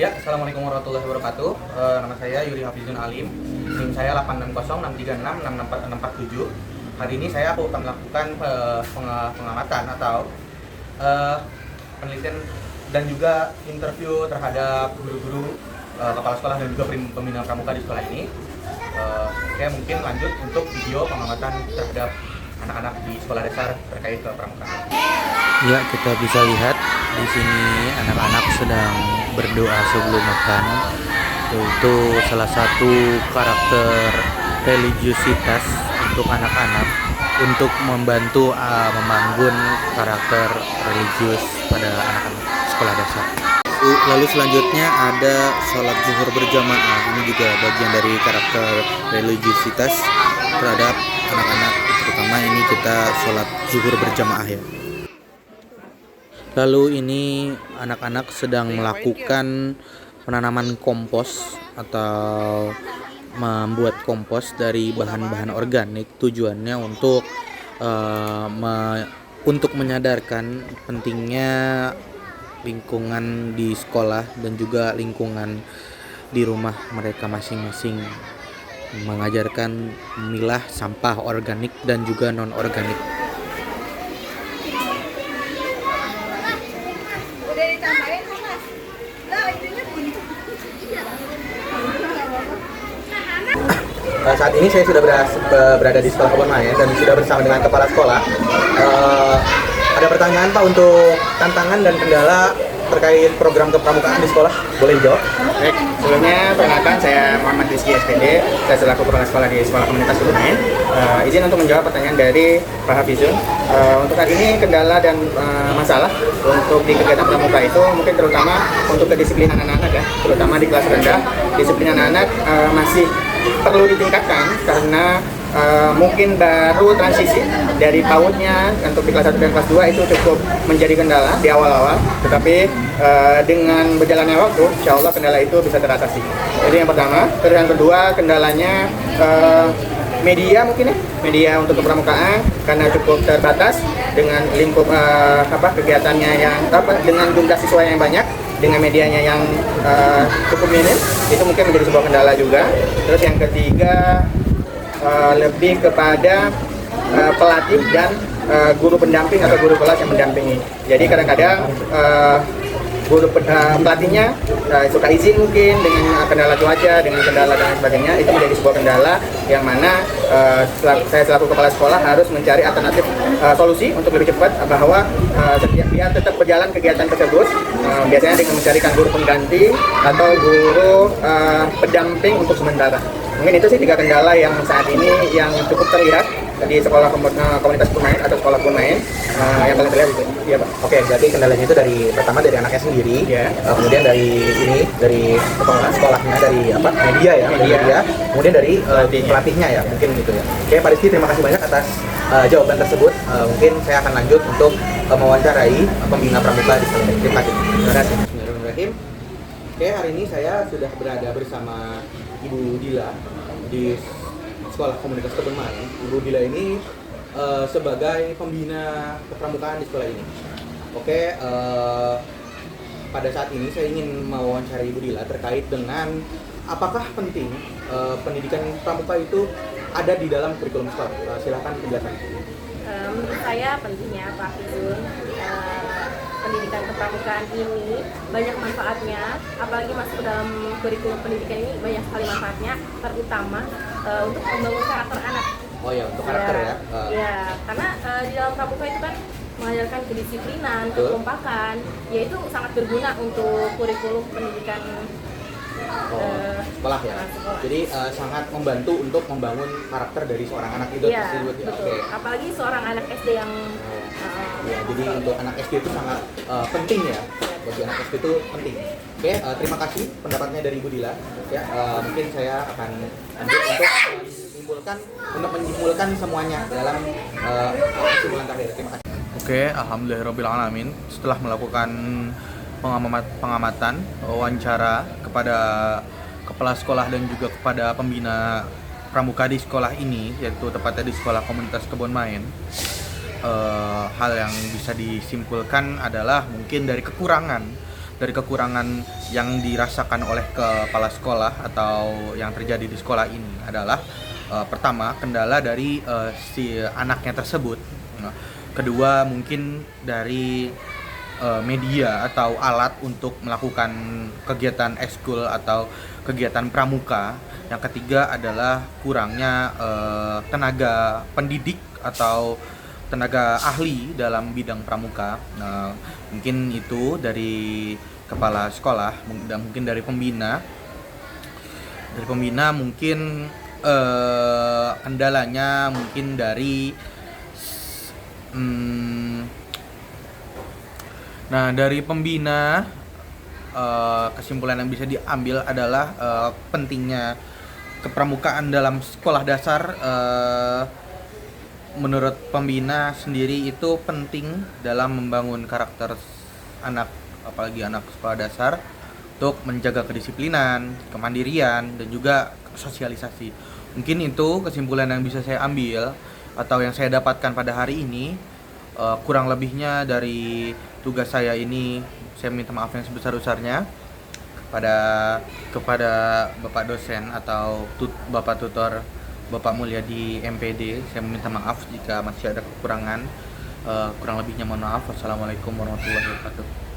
Ya, Assalamualaikum warahmatullahi wabarakatuh. Nama saya Yuri Hafizun Alim. NIM saya 860636647. Hari ini saya akan melakukan pengamatan atau penelitian dan juga interview terhadap guru-guru, kepala sekolah dan juga pembina pramuka di sekolah ini. Saya mungkin lanjut untuk video pengamatan terhadap anak-anak di sekolah dasar terkait pramukaan. Ya, kita bisa lihat di sini anak-anak sedang berdoa sebelum makan, yaitu salah satu karakter religiusitas untuk anak-anak untuk membantu membangun karakter religius pada anak-anak sekolah dasar. Lalu selanjutnya ada sholat zuhur berjamaah. Ini juga bagian dari karakter religiusitas terhadap anak-anak, terutama ini kita sholat zuhur berjamaah ya. Lalu ini anak-anak sedang melakukan penanaman kompos atau membuat kompos dari bahan-bahan organik. Tujuannya untuk menyadarkan pentingnya lingkungan di sekolah dan juga lingkungan di rumah mereka masing-masing, mengajarkan memilah sampah organik dan juga non-organik. Saat ini saya sudah berada di sekolah Kebon Maen dan sudah bersama dengan kepala sekolah. Ada pertanyaan Pak untuk tantangan dan kendala terkait program kepramukaan di sekolah, boleh dijawab? Baik, sebelumnya perkenalkan saya Muhammad Rizky SPD, saya selaku kepala sekolah di Sekolah Komunitas Kebon Maen. Izin untuk menjawab pertanyaan dari Pak Hafizun. Untuk saat ini kendala dan masalah untuk di kegiatan pramuka itu mungkin terutama untuk kedisiplinan anak-anak ya, terutama di kelas rendah, disiplin anak-anak masih perlu ditingkatkan karena mungkin baru transisi dari PAUD-nya untuk di kelas 1 dan kelas 2 itu cukup menjadi kendala di awal-awal, tetapi dengan berjalannya waktu, insya Allah kendala itu bisa teratasi. Jadi yang pertama, terus yang kedua kendalanya media mungkin ya, media untuk kepramukaan karena cukup terbatas dengan lingkup kegiatannya yang dengan jumlah siswa yang banyak, dengan medianya yang cukup minim, itu mungkin menjadi sebuah kendala juga. Terus yang ketiga lebih kepada pelatih dan guru pendamping atau guru kelas yang mendampingi. Jadi kadang-kadang guru pelatihnya suka izin mungkin dengan kendala cuaca, dengan kendala dan sebagainya, itu menjadi sebuah kendala yang mana saya selaku kepala sekolah harus mencari alternatif solusi untuk lebih cepat bahwa biar tetap berjalan kegiatan tersebut, biasanya dengan mencarikan guru pengganti atau guru pendamping untuk sementara. Mungkin itu sih 3 kendala yang saat ini yang cukup terlihat di sekolah komunitas Kebon Maen atau sekolah Kebon Maen yang paling terlihat itu. Iya Pak. Oke, berarti kendalanya itu pertama dari anaknya sendiri, ya. Kemudian dari sekolahnya, dari media, kemudian dari pelatihnya ya, mungkin gitu ya. Oke, Pak Rizky, terima kasih banyak atas jawaban tersebut. Mungkin saya akan lanjut untuk mewawancarai pembina pramuka di sekolah. Terima kasih. Bismillahirrahmanirrahim. Oke, hari ini saya sudah berada bersama Ibu Dila di sekolah komunitas Kebon Maen. Ibu Dila ini sebagai pembina kepramukaan di sekolah ini. Oke, pada saat ini saya ingin mewawancarai Ibu Dila terkait dengan apakah penting pendidikan pramuka itu ada di dalam kurikulum sekolah. Silakan penjelasan. Menurut saya pentingnya Pak Hafizun, pendidikan kepramukaan ini banyak manfaatnya, apalagi masuk ke dalam kurikulum pendidikan ini banyak sekali manfaatnya, terutama untuk membangun karakter anak. Oh ya, untuk karakter ya. Ya, karena di dalam pramuka itu kan mengajarkan kedisiplinan, kekompakan, yaitu sangat berguna untuk kurikulum pendidikan sekolah ya. Sekolah. Jadi sangat membantu untuk membangun karakter dari seorang anak itu tersebut ya. Betul. Oke. Apalagi seorang anak SD yang Ya, jadi untuk anak SD itu sangat penting ya. Bagi anak SD itu penting. Oke, terima kasih pendapatnya dari Ibu Dila. Ya, mungkin saya akan lanjut untuk menyimpulkan semuanya dalam kesimpulan terakhir. Terima kasih. Oke, alhamdulillahirobbilalamin. Setelah melakukan pengamatan, wawancara kepada kepala sekolah dan juga kepada pembina pramuka di sekolah ini, yaitu tepatnya di sekolah komunitas Kebon Maen. Hal yang bisa disimpulkan adalah mungkin dari kekurangan dari kekurangan yang dirasakan oleh kepala sekolah atau yang terjadi di sekolah ini adalah pertama, kendala dari si anaknya tersebut. Nah, kedua, mungkin dari media atau alat untuk melakukan kegiatan ekskul atau kegiatan pramuka. Yang ketiga adalah kurangnya tenaga pendidik atau tenaga ahli dalam bidang pramuka. Nah, mungkin itu dari kepala sekolah dan mungkin dari pembina. Dari pembina mungkin kendalanya mungkin dari nah, dari pembina kesimpulan yang bisa diambil adalah pentingnya kepramukaan dalam sekolah dasar. Menurut pembina sendiri itu penting dalam membangun karakter anak, apalagi anak sekolah dasar, untuk menjaga kedisiplinan, kemandirian, dan juga sosialisasi. Mungkin itu kesimpulan yang bisa saya ambil atau yang saya dapatkan pada hari ini. Kurang lebihnya dari tugas saya ini, saya minta maaf yang sebesar-besarnya kepada Bapak dosen atau Bapak tutor, Bapak Mulyadi MPD. Saya meminta maaf jika masih ada kekurangan. Kurang lebihnya mohon maaf. Wassalamualaikum warahmatullahi wabarakatuh.